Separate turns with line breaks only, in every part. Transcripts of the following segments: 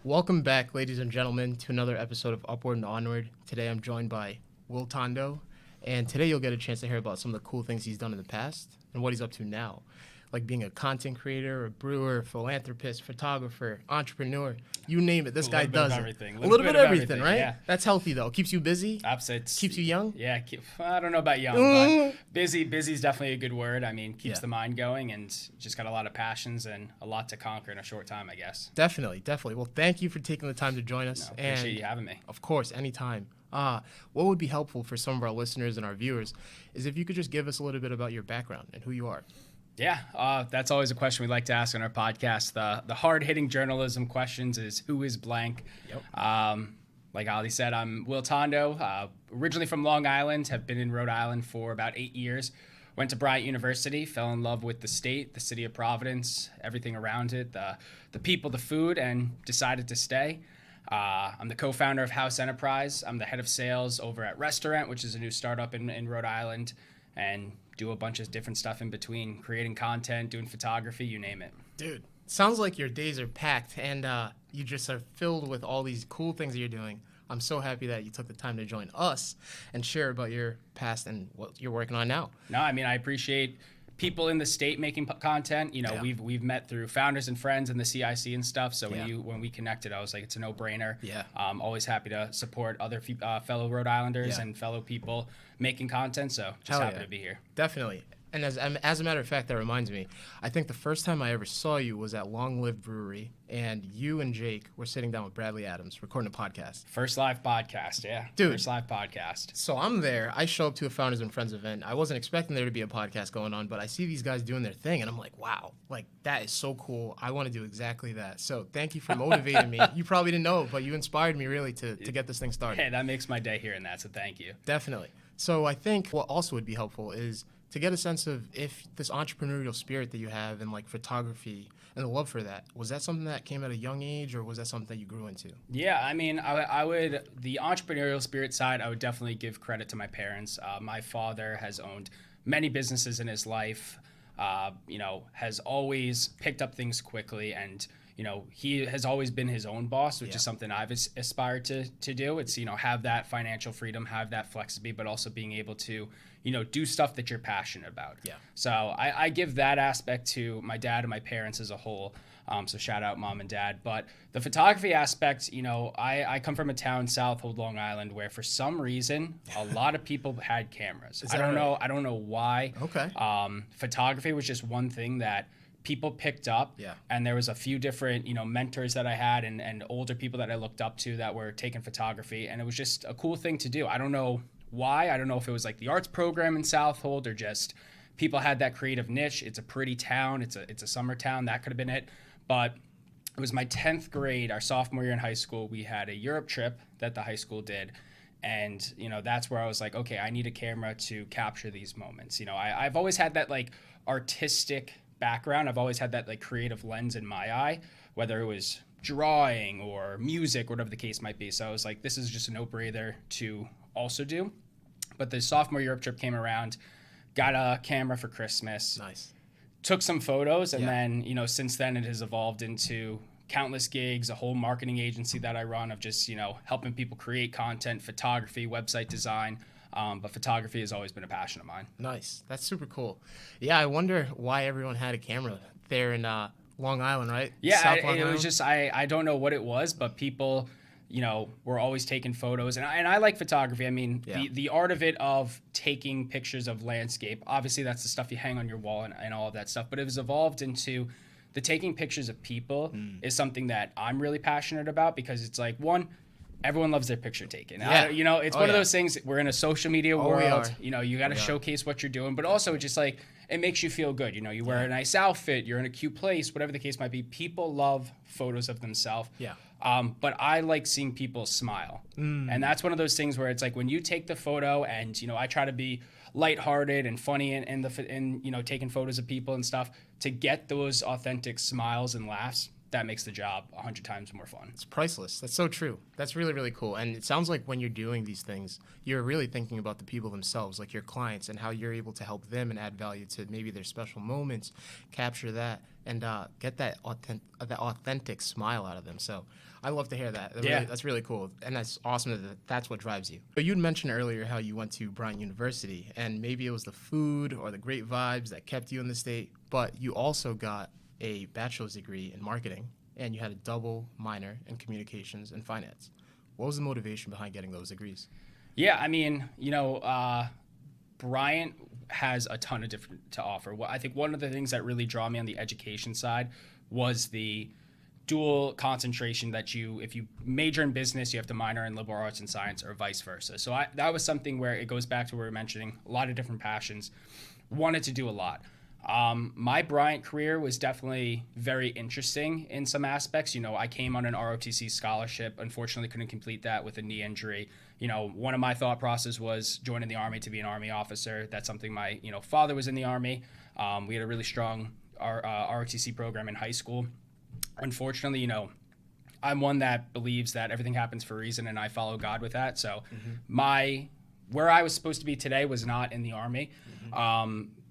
Welcome back, ladies and gentlemen, to another episode of Upward and Onward. Today I'm joined by Will Tondo, and today you'll get a chance to hear about some of the cool things he's done in the past and what he's up to now, like being a content creator, a brewer, philanthropist, photographer, entrepreneur, you name it. This guy does it.
Everything.
A little bit of everything, right?
Yeah.
That's healthy, though. Keeps you busy.
Absolutely.
Keeps you young.
Yeah. I don't know about young, but busy. Busy is definitely a good word. I mean, keeps the mind going, and just got a lot of passions and a lot to conquer in a short time, I guess.
Definitely. Well, thank you for taking the time to join us.
No, appreciate you having me.
Of course, anytime. What would be helpful for some of our listeners and our viewers is if you could just give us a little bit about your background and who you are.
Yeah, that's always a question we like to ask on our podcast. The hard-hitting journalism questions is who is blank?
Yep.
Like Ali said, I'm Will Tondo, originally from Long Island, have been in Rhode Island for about 8 years. Went to Bryant University, fell in love with the state, the city of Providence, everything around it, the people, the food, and decided to stay. I'm the co-founder of House Enterprise. I'm the head of sales over at Restaurant, which is a new startup in Rhode Island, and do a bunch of different stuff in between, creating content, doing photography, you name it.
Dude, sounds like your days are packed and you just are filled with all these cool things that you're doing. I'm so happy that you took the time to join us and share about your past and what you're working on now.
No, I mean, I appreciate people in the state making content. You know, we've met through founders and friends in the CIC and stuff. So when we connected, I was like, it's a no-brainer.
Yeah.
Always happy to support other fellow Rhode Islanders and fellow people making content. So just happy to be here.
Definitely. And as a matter of fact, that reminds me, I think the first time I ever saw you was at Long Live Brewery, and you and Jake were sitting down with Bradley Adams recording a podcast.
First live podcast, yeah.
Dude.
First live podcast.
So I'm there. I show up to a Founders and Friends event. I wasn't expecting there to be a podcast going on, but I see these guys doing their thing, and I'm like, wow, like that is so cool. I want to do exactly that. So thank you for motivating me. You probably didn't know it, but you inspired me really to get this thing started.
Hey, that makes my day hearing that, so thank you.
Definitely. So I think what also would be helpful is to get a sense of if this entrepreneurial spirit that you have in like photography and the love for that, was that something that came at a young age or was that something that you grew into?
Yeah, I mean, I would, the entrepreneurial spirit side, I would definitely give credit to my parents. My father has owned many businesses in his life, has always picked up things quickly, and he has always been his own boss, which is something I've aspired to do. It's, have that financial freedom, have that flexibility, but also being able to, do stuff that you're passionate about.
Yeah.
So I give that aspect to my dad and my parents as a whole. So shout out mom and dad. But the photography aspect, I come from a town, Southold, Long Island, where for some reason, a lot of people had cameras. I don't know why.
Okay.
Photography was just one thing that people picked up, and there was a few different mentors that I had and older people that I looked up to that were taking photography, and it was just a cool thing to do. I don't know why. I don't know if it was like the arts program in Southold or just people had that creative niche. It's a pretty town. It's a summer town. That could have been it. But it was my 10th grade, our sophomore year in high school. We had a Europe trip that the high school did. And, that's where I was like, okay, I need a camera to capture these moments. I've always had that like artistic background. I've always had that like creative lens in my eye, whether it was drawing or music, whatever the case might be. So I was like, this is just a no-brainer to also do. But the sophomore Europe trip came around, got a camera for Christmas.
Nice.
Took some photos, and then, since then it has evolved into countless gigs, a whole marketing agency that I run of just, helping people create content, photography, website design. But photography has always been a passion of mine.
Nice. That's super cool. Yeah, I wonder why everyone had a camera there in Long Island, right?
Yeah, it was just, I don't know what it was, but people, we're always taking photos. And I like photography. I mean, the art of it, of taking pictures of landscape, obviously that's the stuff you hang on your wall and all of that stuff. But it was evolved into the taking pictures of people is something that I'm really passionate about, because it's like, one, everyone loves their picture taken.
Yeah.
It's one of those things. We're in a social media world. You got to showcase what you're doing, but also just like it makes you feel good. You wear a nice outfit, you're in a cute place, whatever the case might be. People love photos of themselves.
Yeah.
But I like seeing people smile, and that's one of those things where it's like when you take the photo, and I try to be lighthearted and funny in taking photos of people and stuff to get those authentic smiles and laughs. That makes the job 100 times more fun.
It's priceless. That's so true. That's really, really cool. And it sounds like when you're doing these things, you're really thinking about the people themselves, like your clients, and how you're able to help them and add value to maybe their special moments, capture that. and get that authentic smile out of them. So I love to hear that. That's really cool, and that's awesome that that's what drives you. So you'd mentioned earlier how you went to Bryant University, and maybe it was the food or the great vibes that kept you in the state, but you also got a bachelor's degree in marketing, and you had a double minor in communications and finance. What was the motivation behind getting those degrees?
Yeah, I mean, Bryant has a ton of different to offer. I think one of the things that really draw me on the education side was the dual concentration that if you major in business, you have to minor in liberal arts and science, or vice versa. So that was something where it goes back to what we were mentioning, a lot of different passions, wanted to do a lot. My Bryant career was definitely very interesting in some aspects. I came on an ROTC scholarship. Unfortunately, couldn't complete that with a knee injury. One of my thought process was joining the Army to be an Army officer. That's something my, father was in the Army. We had a really strong ROTC program in high school. Unfortunately, I'm one that believes that everything happens for a reason, and I follow God with that. So where I was supposed to be today was not in the Army.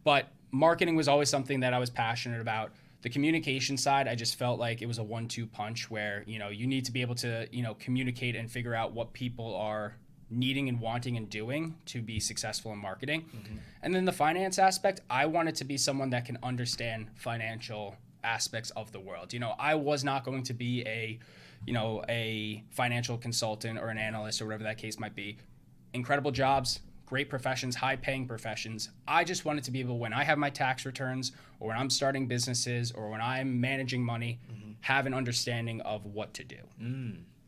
But marketing was always something that I was passionate about. The communication side, I just felt like it was a 1-2 punch where, you need to be able to, communicate and figure out what people are needing and wanting and doing to be successful in marketing. And then the finance aspect, I wanted to be someone that can understand financial aspects of the world. I was not going to be a financial consultant or an analyst or whatever that case might be. Incredible jobs, great professions, high-paying professions. I just wanted to be able, when I have my tax returns or when I'm starting businesses or when I'm managing money, have an understanding of what to do.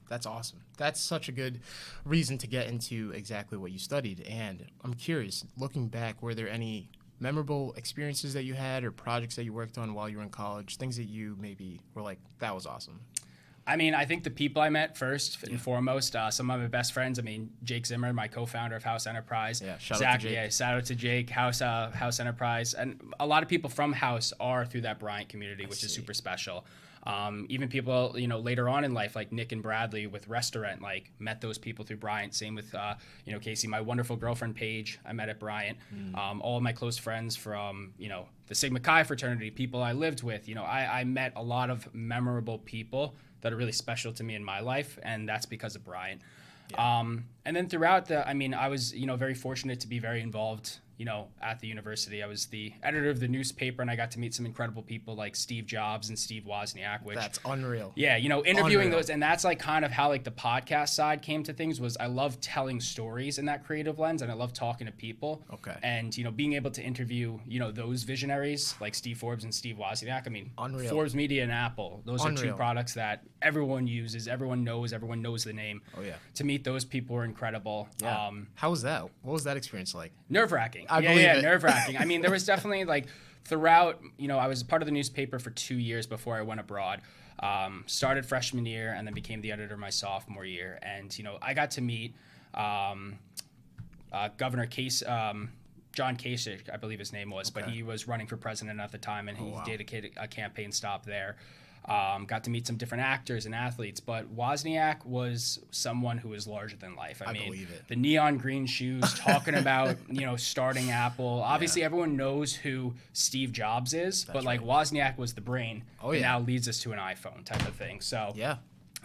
That's awesome. That's such a good reason to get into exactly what you studied. And I'm curious, looking back, were there any memorable experiences that you had or projects that you worked on while you were in college, things that you maybe were like, that was awesome?
I mean, I think the people I met first and foremost, some of my best friends. I mean, Jake Zimmer, my co-founder of House Enterprise.
Yeah, shout out to Jake.
Yeah, shout out to Jake, House Enterprise. And a lot of people from House are through that Bryant community, which is super special. Even people, later on in life, like Nick and Bradley with Restaurant, met those people through Bryant. Same with, Casey, my wonderful girlfriend, Paige, I met at Bryant. All of my close friends from, the Sigma Chi fraternity, people I lived with, I met a lot of memorable people that are really special to me in my life, and that's because of Bryant. Yeah. And then throughout I was, very fortunate to be very involved, at the university. I was the editor of the newspaper, and I got to meet some incredible people like Steve Jobs and Steve Wozniak, which
that's unreal.
Yeah, interviewing those, and that's kind of how the podcast side came to things. Was I love telling stories in that creative lens, and I love talking to people.
Okay.
And being able to interview those visionaries like Steve Forbes and Steve Wozniak. I mean,
unreal.
Forbes Media and Apple. Those are two products that everyone uses, everyone knows the name.
Oh yeah.
To meet those people were incredible.
Yeah. How was that? What was that experience like?
Nerve-wracking.
I believe it.
Nerve-wracking. I mean, there was definitely throughout, I was part of the newspaper for 2 years before I went abroad. Started freshman year and then became the editor my sophomore year. And, I got to meet Governor Case, John Kasich, I believe his name was, but he was running for president at the time, and he did a campaign stop there. Got to meet some different actors and athletes, but Wozniak was someone who was larger than life. I mean,
believe it.
The neon green shoes, talking about, starting Apple. Obviously, everyone knows who Steve Jobs is, but Wozniak was the brain that now leads us to an iPhone type of thing. So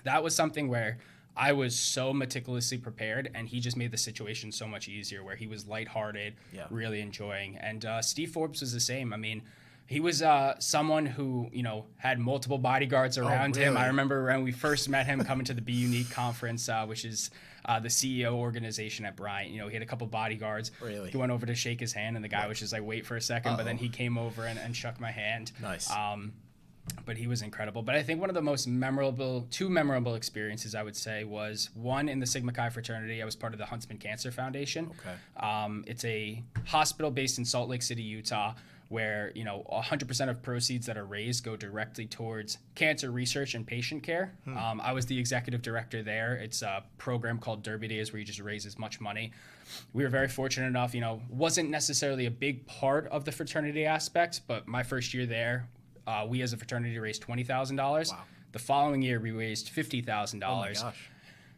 that was something where I was so meticulously prepared, and he just made the situation so much easier, where he was lighthearted, really enjoying. And Steve Forbes was the same. I mean, he was someone who, had multiple bodyguards around him. I remember when we first met him coming to the Be Unique conference, which is the CEO organization at Bryant. He had a couple bodyguards.
Really?
He went over to shake his hand, and the guy was just like, wait for a second. But then he came over and shook my hand.
Nice.
But he was incredible. But I think one of the most two memorable experiences, I would say, was one in the Sigma Chi fraternity. I was part of the Huntsman Cancer Foundation.
Okay.
It's a hospital based in Salt Lake City, Utah, where 100% of proceeds that are raised go directly towards cancer research and patient care. I was the executive director there. It's a program called Derby Days where you just raise as much money. We were very fortunate enough, wasn't necessarily a big part of the fraternity aspect, but my first year there, we as a fraternity raised $20,000.
Wow.
The following year, we raised $50,000.
Oh my gosh.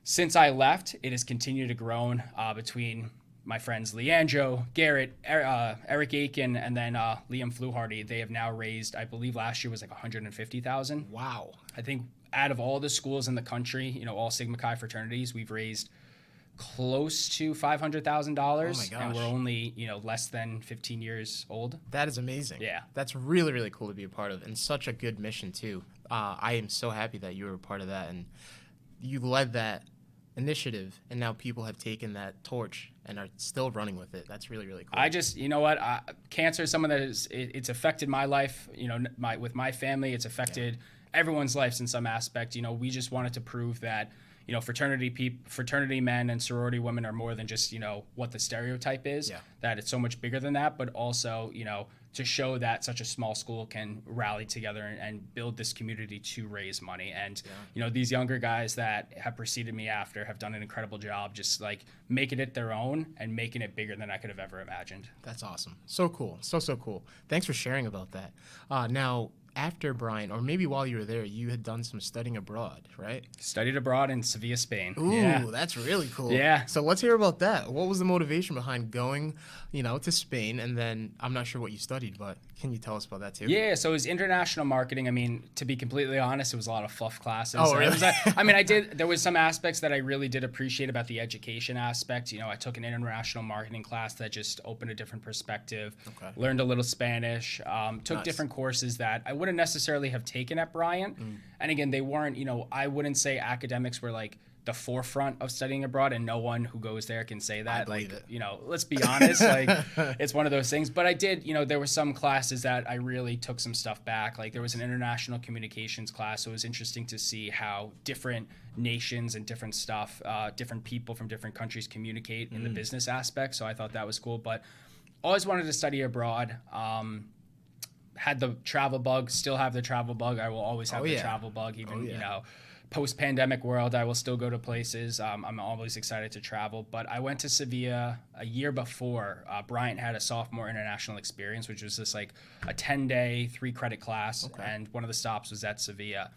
Since I left, it has continued to grow between my friends Leandro, Garrett, Eric Aiken, and then Liam Fluharty, they have now raised, I believe last year was like 150,000.
Wow.
I think out of all the schools in the country, you know, all Sigma Chi fraternities, we've raised close to $500,000.
Oh my gosh.
And we're only, you know, less than 15 years old.
That is amazing.
Yeah.
That's really, really cool to be a part of, and such a good mission too. I am so happy that you were a part of that, and you led that initiative, and now people have taken that torch and are still running with it. That's really, really cool.
I just, you know what, cancer is someone that it's affected my life, you know, with my family. It's affected everyone's lives in some aspect. You know, we just wanted to prove that, you know, fraternity men and sorority women are more than just, you know, what the stereotype is, that it's so much bigger than that, but also, you know, to show that such a small school can rally together and build this community to raise money. And, you know, these younger guys that have preceded me after have done an incredible job just like making it their own and making it bigger than I could have ever imagined. That's
awesome. So cool. So cool. Thanks for sharing about that. Now, after Bryant, or maybe while you were there, you had done some studying abroad, right?
Studied abroad in Seville, Spain.
Ooh, that's really cool.
Yeah.
So let's hear about that. What was the motivation behind going, you know, to Spain? And then I'm not sure what you studied, but can you tell us about that too?
Yeah, so it was international marketing. I mean, to be completely honest, it was a lot of fluff classes.
Oh, really?
There was some aspects that I really did appreciate about the education aspect. You know, I took an international marketing class that just opened a different perspective, learned a little Spanish, took different courses that I wouldn't necessarily have taken at Bryant. And again, they weren't, you know, I wouldn't say academics were like the forefront of studying abroad, and no one who goes there can say that. You know, let's be honest, like it's one of those things. But I did, you know, there were some classes that I really took some stuff back. Like there was an international communications class, so it was interesting to see how different nations and different stuff, different people from different countries communicate in the business aspect. So I thought that was cool. But always wanted to study abroad. Had the travel bug, still have the travel bug. I will always have the travel bug, even, you know, post-pandemic world, I will still go to places. I'm always excited to travel. But I went to Seville a year before. Bryant had a sophomore international experience, which was just like a 10-day, 3-credit class. And one of the stops was at Seville.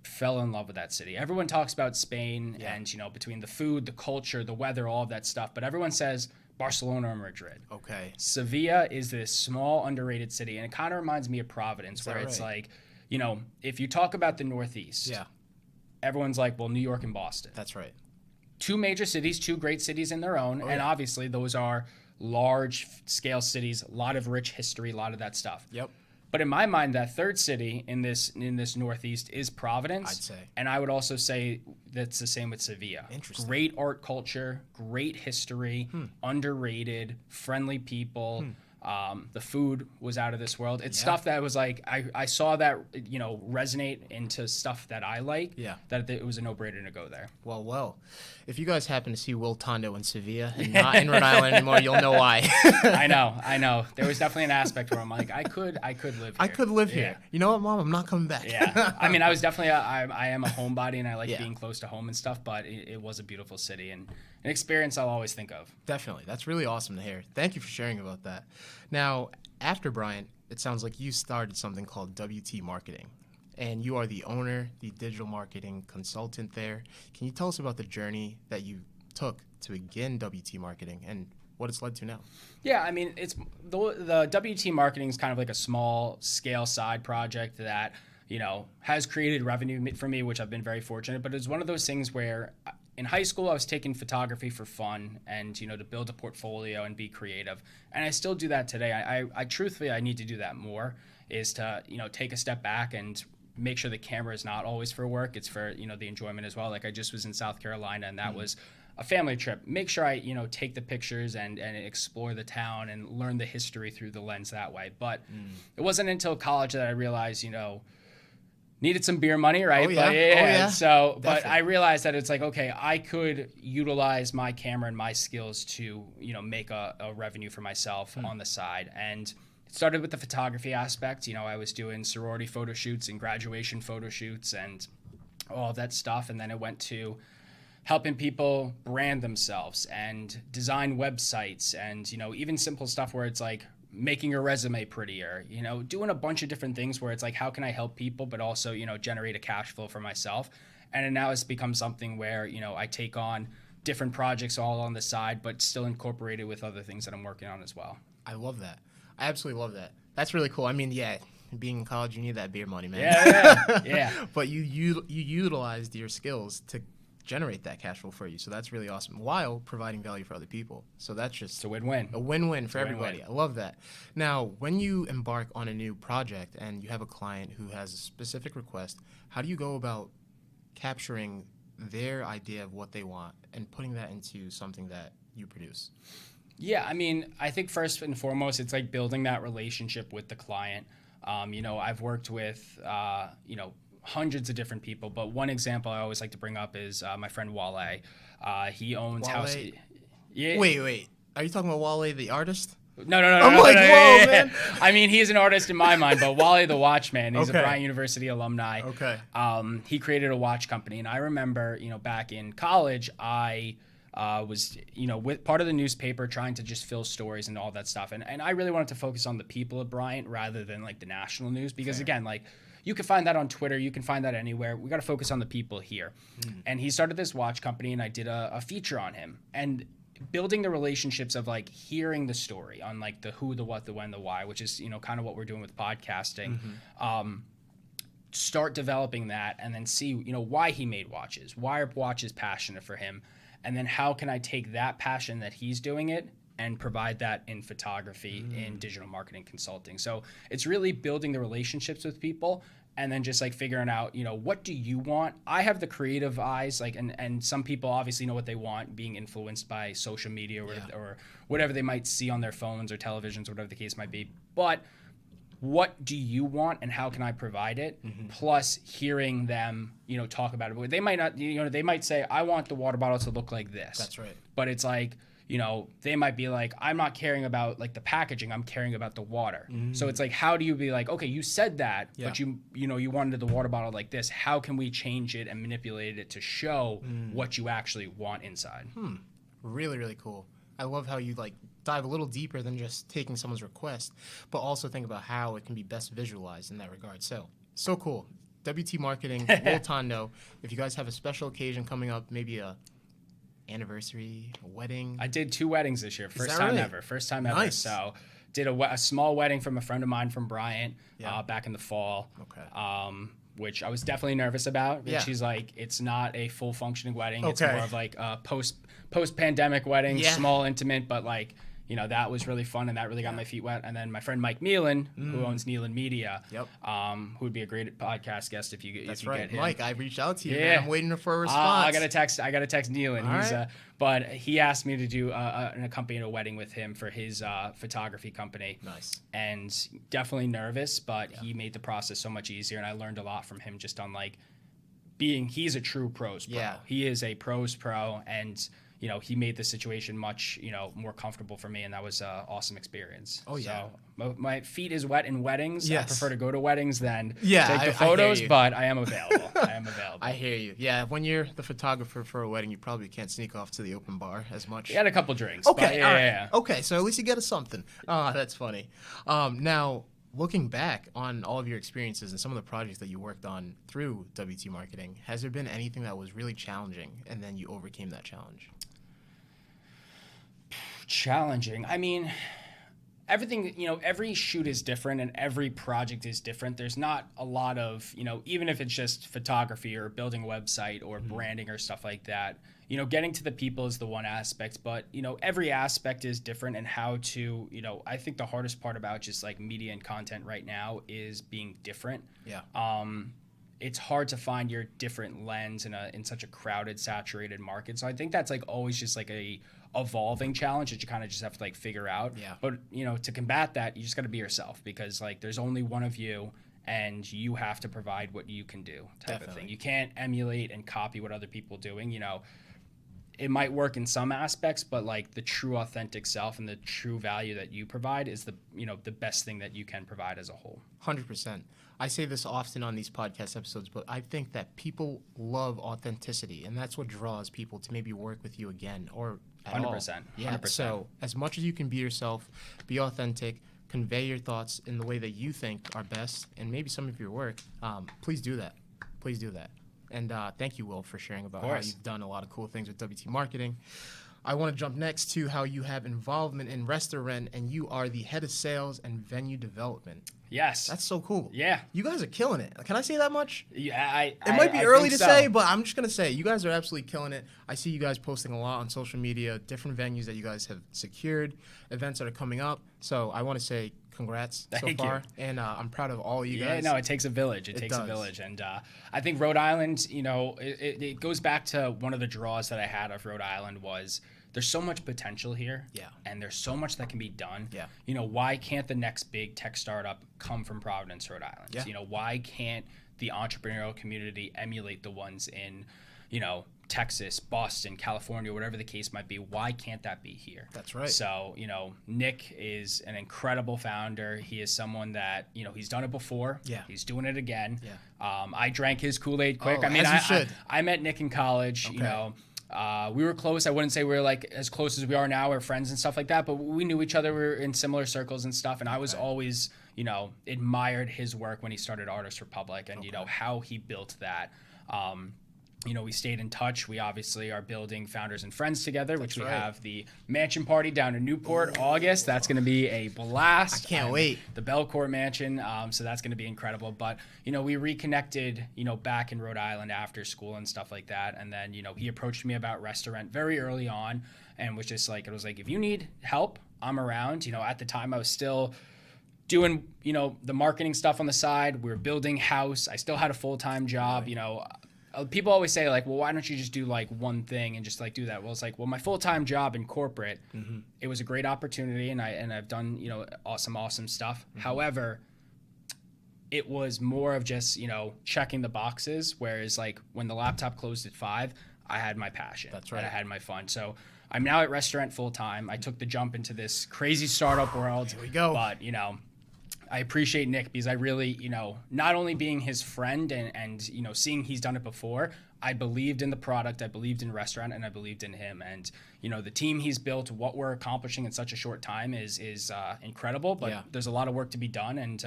Fell in love with that city. Everyone talks about Spain and, you know, between the food, the culture, the weather, all of that stuff. But everyone says Barcelona or Madrid. Seville is this small, underrated city. And it kind of reminds me of Providence, where it's like, you know, if you talk about the Northeast, everyone's like, well, New York and Boston.
That's right.
2 major cities, 2 great cities in their own. And obviously those are large scale cities, a lot of rich history, a lot of that stuff. But in my mind, that third city in this Northeast is Providence.
I'd say.
And I would also say that's the same with Seville.
Interesting.
Great art culture, great history, underrated, friendly people. The food was out of this world. It's stuff that was like, I saw that, you know, resonate into stuff that I like, that it was a no-brainer to go there.
Well, if you guys happen to see Will Tondo in Seville and not in Rhode Island anymore, you'll know why.
I know. There was definitely an aspect where I'm like, I could live here.
I could live here. You know what, Mom? I'm not coming back.
I mean, I was definitely, I am a homebody and I like being close to home and stuff, but it was a beautiful city and an experience I'll always think of.
Definitely. That's really awesome to hear. Thank you for sharing about that. Now, after Bryant, it sounds like you started something called WT Marketing, and you are the owner, the digital marketing consultant there. Can you tell us about the journey that you took to begin WT Marketing and what it's led to now?
Yeah, I mean, it's the WT Marketing is kind of like a small scale side project that, you know, has created revenue for me, which I've been very fortunate. But it's one of those things where in high school, I was taking photography for fun and, you know, to build a portfolio and be creative. And I still do that today. I truthfully, I need to do that more, is to, you know, take a step back and make sure the camera is not always for work. It's for, you know, the enjoyment as well. Like I just was in South Carolina and that was a family trip. Make sure I, you know, take the pictures and explore the town and learn the history through the lens that way. But it wasn't until college that I realized, you know, needed some beer money, right? So, but I realized that it's like, okay, I could utilize my camera and my skills to, you know, make a revenue for myself on the side. And it started with the photography aspect. You know, I was doing sorority photo shoots and graduation photo shoots and all of that stuff. And then it went to helping people brand themselves and design websites and, you know, even simple stuff where it's like making your resume prettier, you know, doing a bunch of different things where it's like, how can I help people, but also, you know, generate a cash flow for myself. And now it's become something where, you know, I take on different projects all on the side, but still incorporated with other things that I'm working on as well.
I love that. I absolutely love that. That's really cool. I mean, yeah, being in college, you need that beer money, man.
Yeah.
But you utilized your skills to generate that cash flow for you. So that's really awesome while providing value for other people. So that's just
it's a win-win.
A win-win for everybody. I love that. Now, when you embark on a new project and you have a client who has a specific request, how do you go about capturing their idea of what they want and putting that into something that you produce?
Yeah, I mean, I think first and foremost, it's like building that relationship with the client. I've worked with, hundreds of different people, but one example I always like to bring up is my friend Wale. He owns
Wale?
House. Yeah.
Wait. Are you talking about Wale, the artist?
No.
I'm like, whoa, man.
I mean, he's an artist in my mind, but Wale the Watchman, he's a Bryant University alumni.
Okay.
He created a watch company, and I remember, back in college, I was, with part of the newspaper trying to just fill stories and all that stuff. And I really wanted to focus on the people of Bryant rather than like the national news, because again, like you can find that on Twitter, you can find that anywhere. We got to focus on the people here. And he started this watch company, and I did a feature on him, and building the relationships of like hearing the story on like the who, the what, the when, the why, which is, kind of what we're doing with podcasting. Start developing that, and then see, why he made watches, why are watches passionate for him. And then how can I take that passion that he's doing it and provide that in photography, in digital marketing consulting. So it's really building the relationships with people, and then just like figuring out, what do you want? I have the creative eyes, like, and some people obviously know what they want, being influenced by social media or whatever they might see on their phones or televisions, whatever the case might be. But what do you want, and how can I provide it? Plus hearing them, talk about it. But they might not, they might say, I want the water bottle to look like this.
That's right.
But it's like, they might be like, I'm not caring about like the packaging, I'm caring about the water. So it's like, how do you be like, okay, you said that, but you wanted the water bottle like this. How can we change it and manipulate it to show what you actually want inside?
Really, really cool. I love how you like dive a little deeper than just taking someone's request, but also think about how it can be best visualized in that regard. So cool. WT Marketing, Will Tondo. If you guys have a special occasion coming up, maybe a anniversary, a wedding.
I did 2 weddings this year. First time ever.
Nice.
So did a small wedding from a friend of mine from Bryant back in the fall.
Okay.
Which I was definitely nervous about.
Yeah.
She's like, it's not a full functioning wedding. It's more of like a post-pandemic wedding, small, intimate, but like, that was really fun, and that really got my feet wet. And then my friend Mike Nealon, who owns Nealon Media, who would be a great podcast guest if you get him.
Mike, I reached out to you, man. I'm waiting for a response.
I got to text Nealon. But he asked me to do an accompanying a wedding with him for his photography company.
Nice.
And definitely nervous, but he made the process so much easier, and I learned a lot from him just on like he's a true pros pro.
Yeah.
He is a pros pro, and he made the situation much, more comfortable for me, and that was an awesome experience.
Oh, yeah.
So my feet is wet in weddings.
Yes.
I prefer to go to weddings than
take
the photos,
I
but I am available.
I hear you. Yeah, when you're the photographer for a wedding, you probably can't sneak off to the open bar as much.
We had a couple drinks.
Okay,
all right.
Okay, so at least you get a something. Oh, that's funny. Now, looking back on all of your experiences and some of the projects that you worked on through WT Marketing, has there been anything that was really challenging and then you overcame that challenge?
Challenging. I mean, everything, every shoot is different and every project is different. There's not a lot of, even if it's just photography or building a website or branding or stuff like that, getting to the people is the one aspect, but, every aspect is different, and how to, I think the hardest part about just like media and content right now is being different.
Yeah.
It's hard to find your different lens in such a crowded, saturated market. So I think that's like always just like a evolving challenge that you kind of just have to like figure out.
Yeah.
But to combat that, you just got to be yourself, because like there's only one of you, and you have to provide what you can do type of thing. You can't emulate and copy what other people are doing. It might work in some aspects, but like the true authentic self and the true value that you provide is the best thing that you can provide as a whole.
100%. I say this often on these podcast episodes, but I think that people love authenticity, and that's what draws people to maybe work with you again or at
100%.
all.
100%.
Yeah. So as much as you can be yourself, be authentic, convey your thoughts in the way that you think are best, and maybe some of your work, please do that. Please do that. And thank you, Will, for sharing about how you've done a lot of cool things with WT Marketing. I want to jump next to how you have involvement in Restaurant, and you are the head of sales and venue development.
Yes.
That's so cool.
Yeah.
You guys are killing it. Can I say that much?
Yeah,
it might be early to say, but I'm just going to say you guys are absolutely killing it. I see you guys posting a lot on social media, different venues that you guys have secured, events that are coming up. So I want to say congrats so far. And I'm proud of all you guys.
Yeah, no, it takes a village. It takes a village. And I think Rhode Island, you know, it goes back to one of the draws that I had of Rhode Island was there's so much potential here.
Yeah.
And there's so much that can be done.
Yeah.
You know, why can't the next big tech startup come from Providence, Rhode Island?
Yeah.
You know, why can't the entrepreneurial community emulate the ones in, you know, Texas, Boston, California, whatever the case might be? Why can't that be here?
That's right.
So, you know, Nick is an incredible founder. He is someone that, you know, he's done it before.
Yeah.
He's doing it again.
Yeah.
I drank his Kool-Aid quick.
Oh,
I mean,
as you should.
I met Nick in college,
Okay.
you know. We were close. I wouldn't say we were like as close as we are now. We're friends and stuff like that, but we knew each other. We were in similar circles and stuff. And I was always, you know, admired his work when he started Artist Republic and, you know, how he built that. You know, we stayed in touch. We obviously are building Founders and Friends together, which we have the mansion party down in Newport, August. That's going to be a blast.
I can't wait.
The Belcourt Mansion. So that's going to be incredible. But, you know, we reconnected, you know, back in Rhode Island after school and stuff like that. And then, you know, he approached me about Restaurant very early on and was just like, it was like, if you need help, I'm around. You know, at the time I was still doing, you know, the marketing stuff on the side. We were building house. I still had a full-time job, you know. People always say, like, well, why don't you just do, like, one thing and just, like, do that? Well, it's like, well, my full-time job in corporate, it was a great opportunity, and I've done, you know, awesome stuff. However, it was more of just, you know, checking the boxes, whereas, like, when the laptop closed at 5, I had my passion.
That's right.
And I had my fun. So I'm now at Restaurant full-time. I took the jump into this crazy startup world.
Here we go.
But, you know, I appreciate Nick because I really, you know, not only being his friend and you know, seeing he's done it before, I believed in the product, I believed in Restaurant, and I believed in him. And, you know, the team he's built, what we're accomplishing in such a short time is incredible, but there's a lot of work to be done. And,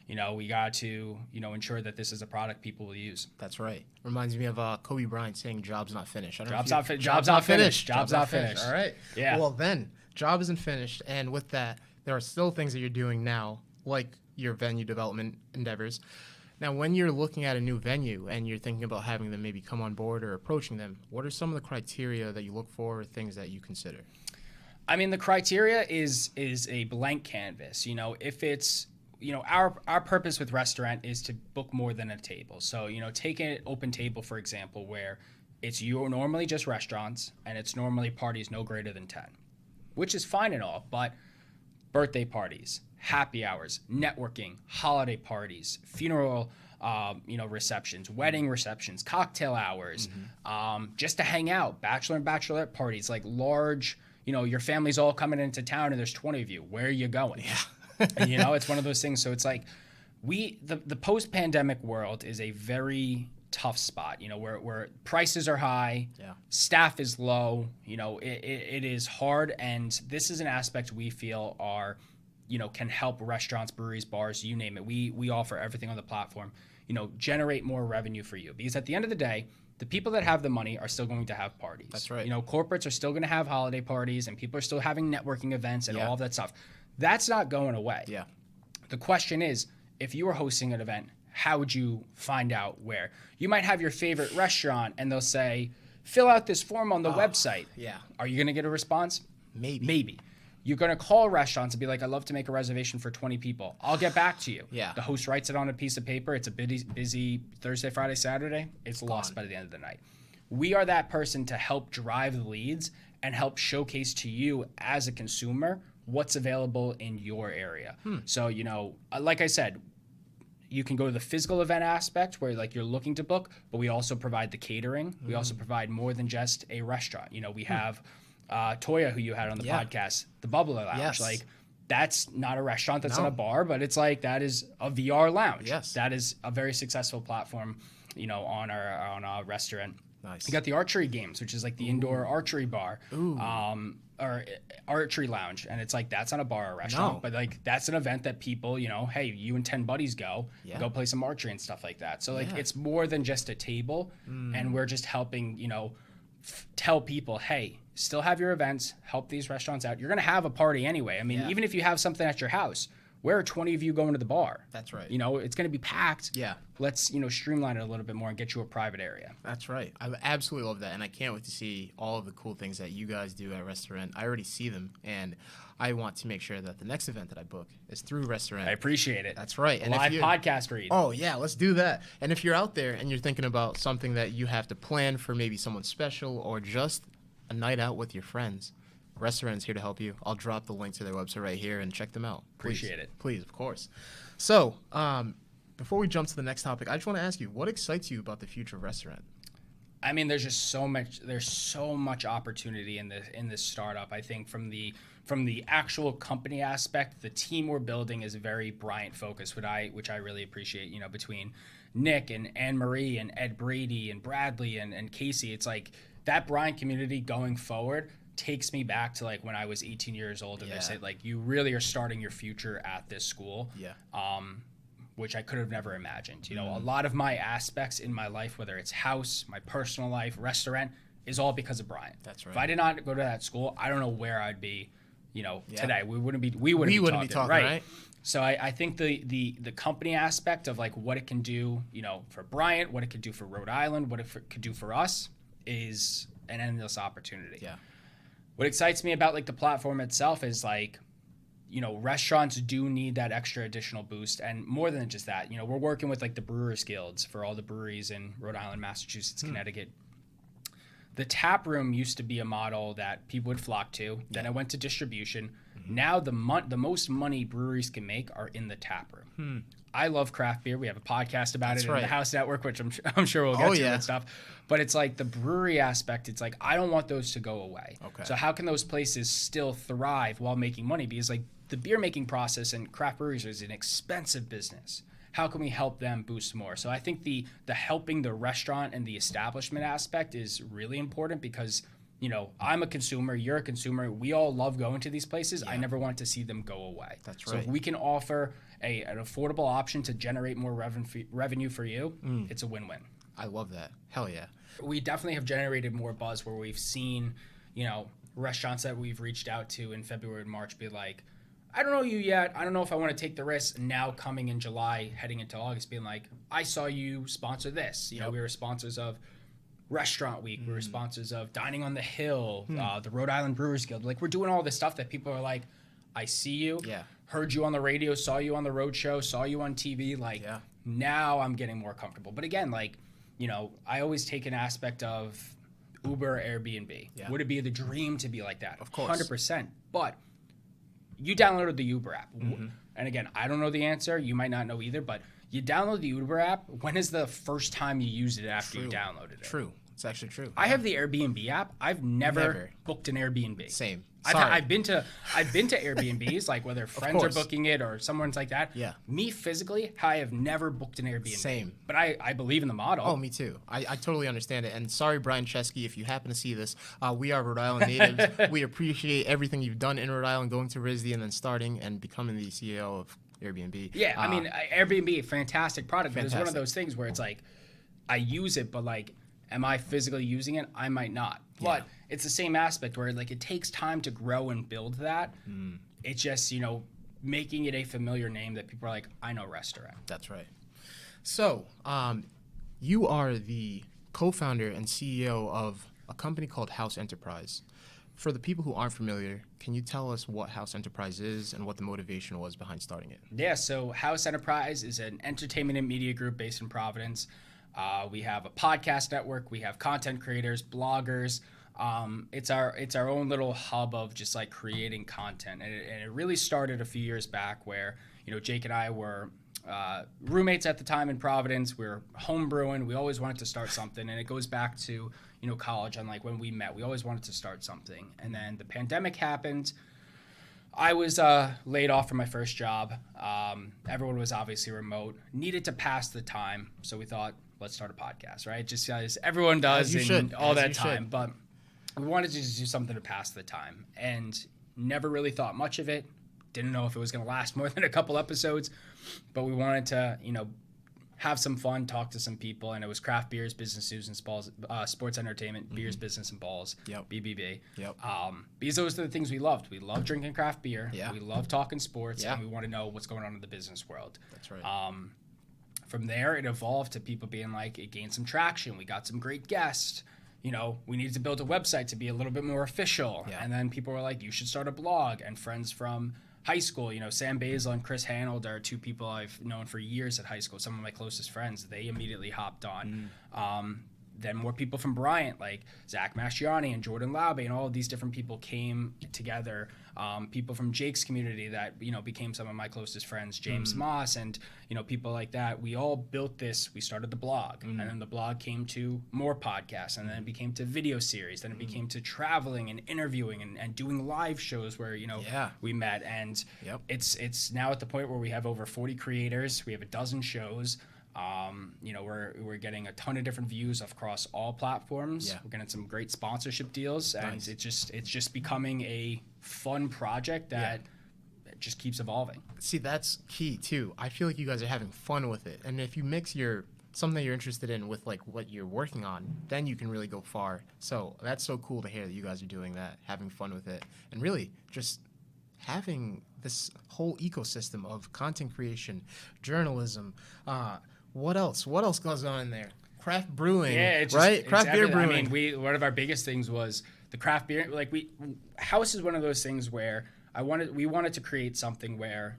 you know, we got to, you know, ensure that this is a product people will use.
That's right. Reminds me of Kobe Bryant saying, "Job's not finished."
Job's not finished. Job's not finished.
All right.
Yeah.
Well, then, job isn't finished. And with that, there are still things that you're doing now, like your venue development endeavors. Now, when you're looking at a new venue and you're thinking about having them maybe come on board or approaching them, what are some of the criteria that you look for or things that you consider?
I mean, the criteria is a blank canvas. You know, if it's, you know, our purpose with Restaurant is to book more than a table. So, you know, take an open table, for example, where it's normally just restaurants and it's normally parties no greater than 10, which is fine and all, but birthday parties, happy hours, networking, holiday parties, funeral, you know, receptions, wedding receptions, cocktail hours, just to hang out, bachelor and bachelorette parties, like large, you know, your family's all coming into town and there's 20 of you. Where are you going? Yeah. And, you know, it's one of those things. So it's like the post-pandemic world is a very tough spot, you know, where prices are high, staff is low, you know, it is hard. And this is an aspect we feel you know, can help restaurants, breweries, bars, you name it. We offer everything on the platform, you know, generate more revenue for you. Because at the end of the day, the people that have the money are still going to have parties.
That's right.
You know, corporates are still going to have holiday parties and people are still having networking events and all of that stuff. That's not going away.
Yeah.
The question is, if you were hosting an event, how would you find out where? You might have your favorite restaurant and they'll say, fill out this form on the website.
Yeah.
Are you going to get a response?
Maybe.
Maybe. You're going to call restaurants and be like, I'd love to make a reservation for 20 people. I'll get back to you.
Yeah.
The host writes it on a piece of paper. It's a busy Thursday, Friday, Saturday. It's lost by the end of the night. We are that person to help drive the leads and help showcase to you as a consumer what's available in your area. So, you know, like I said, you can go to the physical event aspect where like you're looking to book, but we also provide the catering. We also provide more than just a restaurant. You know, we have Toya, who you had on the podcast, the Bubbler Lounge.
Yes.
Like that's not a restaurant, that's not a bar, but it's like that is a VR lounge.
Yes.
That is a very successful platform, you know, on our restaurant.
Nice.
You got the archery games, which is like the indoor archery bar, or archery lounge, and it's like that's not a bar or restaurant, but like that's an event that people, hey, you and 10 buddies go play some archery and stuff like that. So like it's more than just a table, and we're just helping, tell people, hey, still have your events, help these restaurants out. You're gonna have a party anyway. I mean, even if you have something at your house, where are 20 of you going to the bar?
That's right.
It's going to be packed.
Yeah.
Let's, streamline it a little bit more and get you a private area.
That's right. I absolutely love that. And I can't wait to see all of the cool things that you guys do at Restaurant. I already see them. And I want to make sure that the next event that I book is through Restaurant.
I appreciate it.
That's right.
And live podcast read.
Oh, yeah. Let's do that. And if you're out there and you're thinking about something that you have to plan for maybe someone special or just a night out with your friends, Restaurant's here to help you. I'll drop the link to their website right here and check them out.
Appreciate it.
Please, of course. So, before we jump to the next topic, I just want to ask you, what excites you about the future of Restaurant?
I mean, there's just so much. There's so much opportunity in this startup. I think from the actual company aspect, the team we're building is very Bryant focused, which I really appreciate. Between Nick and Anne Marie and Ed Brady and Bradley and Casey, it's like that Bryant community going forward takes me back to like when I was 18 years old, and they said like you really are starting your future at this school, which I could have never imagined. A lot of my aspects in my life, whether it's house, my personal life, Restaurant, is all because of Bryant.
That's right.
If I did not go to that school, I don't know where I'd be, today. We wouldn't be talking, right? So I think the company aspect of like what it can do, for Bryant, what it could do for Rhode Island, what it could do for us is an endless opportunity.
Yeah.
What excites me about like the platform itself is like, restaurants do need that extra additional boost. And more than just that, we're working with like the Brewers Guilds for all the breweries in Rhode Island, Massachusetts, Connecticut. The tap room used to be a model that people would flock to. Then it went to distribution. Now the most money breweries can make are in the tap room. I love craft beer. We have a podcast about it in the House Network, which I'm sure we'll get to that stuff. But it's like the brewery aspect. It's like I don't want those to go away. Okay. So how can those places still thrive while making money? Because like the beer making process and craft breweries is an expensive business. How can we help them boost more? So I think the helping the restaurant and the establishment aspect is really important because I'm a consumer, you're a consumer. We all love going to these places. I never want to see them go away.
That's
right. So if we can offer an affordable option to generate more revenue for you, it's a win-win.
I love that. Hell yeah.
We definitely have generated more buzz where we've seen, restaurants that we've reached out to in February and March be like, I don't know you yet. I don't know if I want to take the risk. Now coming in July, heading into August, being like, I saw you sponsor this. We were sponsors of Restaurant Week. We were sponsors of Dining on the Hill, the Rhode Island Brewers Guild. Like we're doing all this stuff that people are like, I see you, heard you on the radio, saw you on the road show, saw you on TV. Like now I'm getting more comfortable. But again, like, I always take an aspect of Uber or Airbnb. Yeah. Would it be the dream to be like that?
Of course.
100%. But you downloaded the Uber app. And again, I don't know the answer. You might not know either, but you download the Uber app. When is the first time you used it after you downloaded it?
True. It's actually true.
I have the Airbnb app. I've never booked an Airbnb.
Same.
I've been to Airbnbs, like whether friends are booking it or someone's like that.
Yeah.
Me physically, I have never booked an Airbnb.
Same.
But I believe in the model.
Oh, me too. I totally understand it. And sorry, Brian Chesky, if you happen to see this, we are Rhode Island natives. We appreciate everything you've done in Rhode Island, going to RISD and then starting and becoming the CEO of Airbnb.
Yeah, I mean, Airbnb, fantastic product. But it's one of those things where it's like, I use it, but like, am I physically using it? I might not. But it's the same aspect where like it takes time to grow and build that. It's just, making it a familiar name that people are like, I know Restaurant.
That's right. So, you are the co-founder and CEO of a company called House Enterprise. For the people who aren't familiar, can you tell us what House Enterprise is and what the motivation was behind starting it?
Yeah, so House Enterprise is an entertainment and media group based in Providence. We have a podcast network. We have content creators, bloggers. It's our own little hub of just like creating content. And it really started a few years back where, Jake and I were roommates at the time in Providence. We were home brewing. We always wanted to start something. And it goes back to, college and like when we met, we always wanted to start something. And then the pandemic happened. I was laid off from my first job. Everyone was obviously remote. Needed to pass the time. So we thought, let's start a podcast, right? Just as everyone does in all that time. But we wanted to just do something to pass the time, and never really thought much of it. Didn't know if it was going to last more than a couple episodes, but we wanted to, have some fun, talk to some people, and it was craft beers, business news, and sports entertainment, beers, business, and balls, BBB. Because those are the things we loved. We love drinking craft beer. We love talking sports, and we want to know what's going on in the business world.
That's right.
From there, it evolved to people being like, it gained some traction. We got some great guests. We needed to build a website to be a little bit more official. And then people were like, you should start a blog. And friends from high school, Sam Basil and Chris Hanold are two people I've known for years at high school, some of my closest friends. They immediately hopped on. Then more people from Bryant, like Zach Mastriani and Jordan Laube, and all of these different people came together. People from Jake's community that, became some of my closest friends, James Moss, and, people like that. We all built this. We started the blog, and then the blog came to more podcasts, and then it became to video series. Then it became to traveling and interviewing and doing live shows where, we met. And it's now at the point where we have over 40 creators. We have a dozen shows. We're getting a ton of different views across all platforms. We're getting some great sponsorship deals, and it's just becoming a fun project that just keeps evolving.
See, that's key too. I feel like you guys are having fun with it, and if you mix something that you're interested in with like what you're working on, then you can really go far. So that's so cool to hear that you guys are doing that, having fun with it, and really just having this whole ecosystem of content creation, journalism. What else? What else goes on in there? Craft brewing, right? Craft beer brewing.
I mean, one of our biggest things was the craft beer. Like House is one of those things where we wanted to create something where,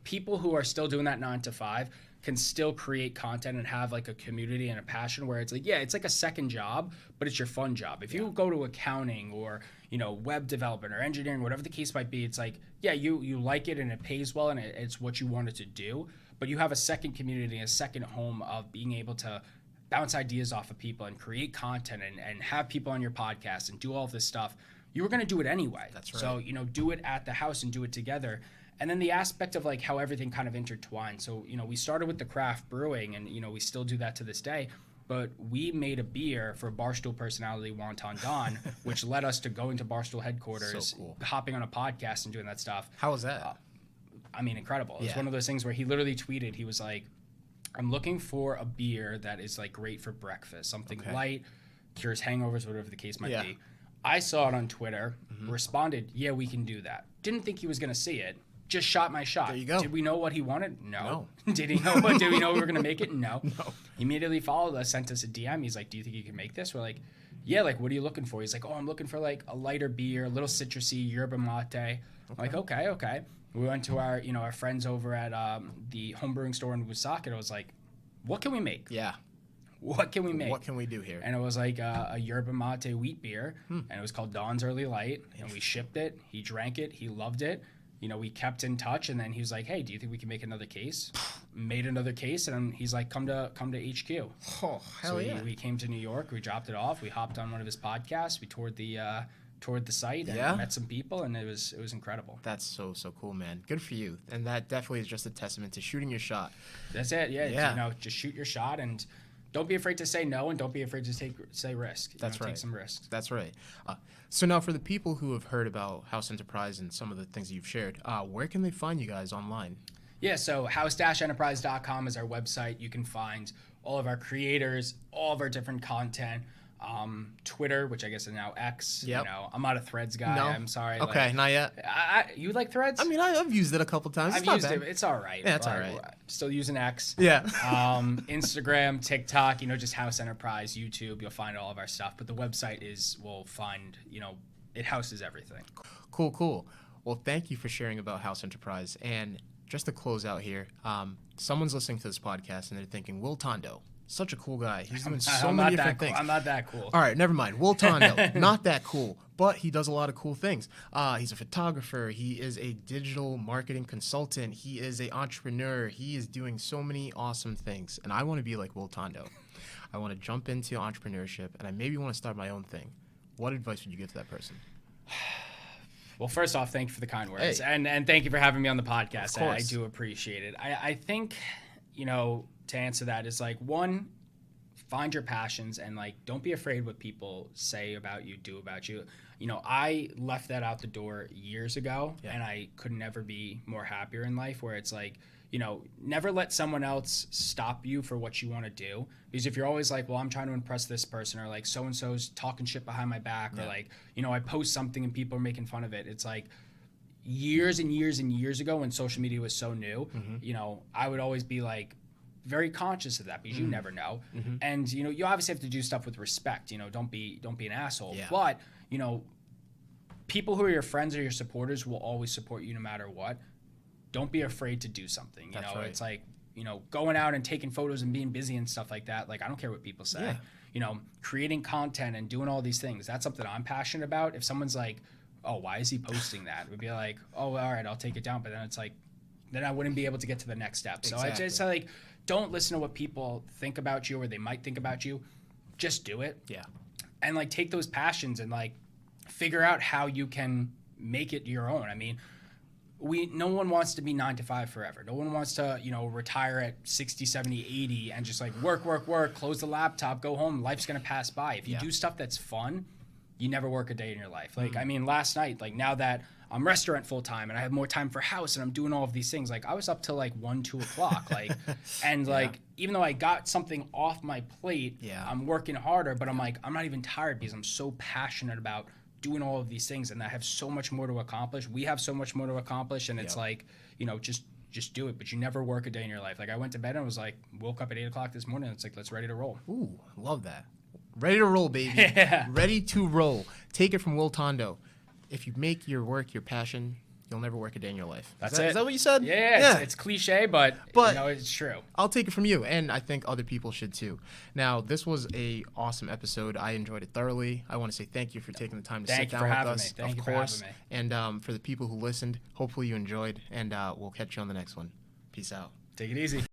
people who are still doing that 9 to 5 can still create content and have like a community and a passion where it's like, it's like a second job, but it's your fun job. If you go to accounting or, web development or engineering, whatever the case might be, it's like, you like it and it pays well and it's what you wanted to do. But you have a second community, a second home of being able to bounce ideas off of people and create content and have people on your podcast and do all this stuff. You were going to do it anyway.
That's right.
So, do it at the house and do it together. And then the aspect of like how everything kind of intertwined. So, we started with the craft brewing and, we still do that to this day. But we made a beer for Barstool personality Wonton Don, which led us to going to Barstool headquarters,
so cool.
Hopping on a podcast and doing that stuff.
How was that?
Incredible. It's one of those things where he literally tweeted, he was like, I'm looking for a beer that is like great for breakfast, something light, cures hangovers, whatever the case might be. I saw it on Twitter, responded, we can do that. Didn't think he was going to see it. Just shot my shot.
There you go.
Did we know what he wanted? No. Did we know we were going to make it? No. He immediately followed us, sent us a DM. He's like, do you think you can make this? We're like, like, what are you looking for? He's like, I'm looking for like a lighter beer, a little citrusy, yerba mate. I'm like, okay. We went to our, our friends over at the home brewing store in Woonsocket. I was like, what can we make? What can we make?
What can we do here?
And it was like a yerba mate wheat beer, and it was called Dawn's Early Light, and we shipped it. He drank it. He loved it. We kept in touch, and then he was like, hey, do you think we can make another case? Made another case, and he's like, come to HQ.
Oh, hell
so we came to New York. We dropped it off. We hopped on one of his podcasts. We toured the site and met some people, and it was incredible.
Say so cool, man. Good for you. And that definitely is just a testament to shooting your shot.
That's it. Just shoot your shot and don't be afraid to say no, and don't be afraid to take risk. Take some risks.
That's right. So now for the people who have heard about House Enterprise and some of the things you've shared, where can they find you guys online?
So house-enterprise.com is our website. You can find all of our creators, all of our different content. Twitter, which I guess is now X. I'm not a Threads guy. No. I'm sorry.
Okay, not yet.
You like Threads?
I've used it a couple times.
I've used it. It's all right.
Yeah, it's all right.
Still using X.
Yeah.
Instagram, TikTok, just House Enterprise, YouTube. You'll find all of our stuff. But the website will find, it houses everything.
Cool. Well, thank you for sharing about House Enterprise. And just to close out here, someone's listening to this podcast and they're thinking, Will Tondo. Such a cool guy. He's doing so many different things.
I'm not that cool.
All right, never mind. Will Tondo, not that cool, but he does a lot of cool things. He's a photographer. He is a digital marketing consultant. He is an entrepreneur. He is doing so many awesome things, and I want to be like Will Tondo. I want to jump into entrepreneurship, and I maybe want to start my own thing. What advice would you give to that person?
Well, first off, thank you for the kind words, and thank you for having me on the podcast.
Of course.
I do appreciate it. I think, to answer that is like, one, find your passions and like don't be afraid what people say about you, do about you. You know, I left that out the door years ago, and I could never be more happier in life, where it's like, you know, never let someone else stop you for what you want to do. Because if you're always like, well, I'm trying to impress this person, or like so-and-so's talking shit behind my back, or like, you know, I post something and people are making fun of it. It's like years and years and years ago when social media was so new, you know, I would always be like very conscious of that, because you never know. And, you know, you obviously have to do stuff with respect, you know, don't be an asshole. But, you know, people who are your friends or your supporters will always support you no matter what. Don't be afraid to do something. You know, it's like, you know, going out and taking photos and being busy and stuff like that. Like, I don't care what people say. You know, creating content and doing all these things, that's something I'm passionate about. If someone's like, oh, why is he posting that? It would be like, oh, all right, I'll take it down. But then it's like, then I wouldn't be able to get to the next step. So I just like, don't listen to what people think about you or they might think about you. Just do it. And like, take those passions and like figure out how you can make it your own. I mean, no one wants to be 9 to 5 forever. No one wants to, you know, retire at 60, 70, 80 and just like work, close the laptop, go home. Life's going to pass by. If you do stuff that's fun, you never work a day in your life. Like, I mean, last night, like now that I'm Restaurant full time and I have more time for house and I'm doing all of these things, like I was up till like 1, 2 o'clock. Like, and like, even though I got something off my plate, I'm working harder, but I'm like, I'm not even tired because I'm so passionate about doing all of these things, and I have so much more to accomplish. We have so much more to accomplish, and it's like, you know, just do it. But you never work a day in your life. Like, I went to bed and was like, woke up at 8 o'clock this morning, and it's like, let's ready to roll.
Ooh, love that. Ready to roll, baby. Ready to roll. Take it from Will Tondo. If you make your work your passion, you'll never work a day in your life.
That's
it. Is that what you said?
Yeah. It's cliche, but you know, it's true.
I'll take it from you, and I think other people should too. Now, this was a awesome episode. I enjoyed it thoroughly. I want to say thank you for taking the time to sit down with us.
Thank you for having me.
And for the people who listened, hopefully you enjoyed, and we'll catch you on the next one. Peace out.
Take it easy.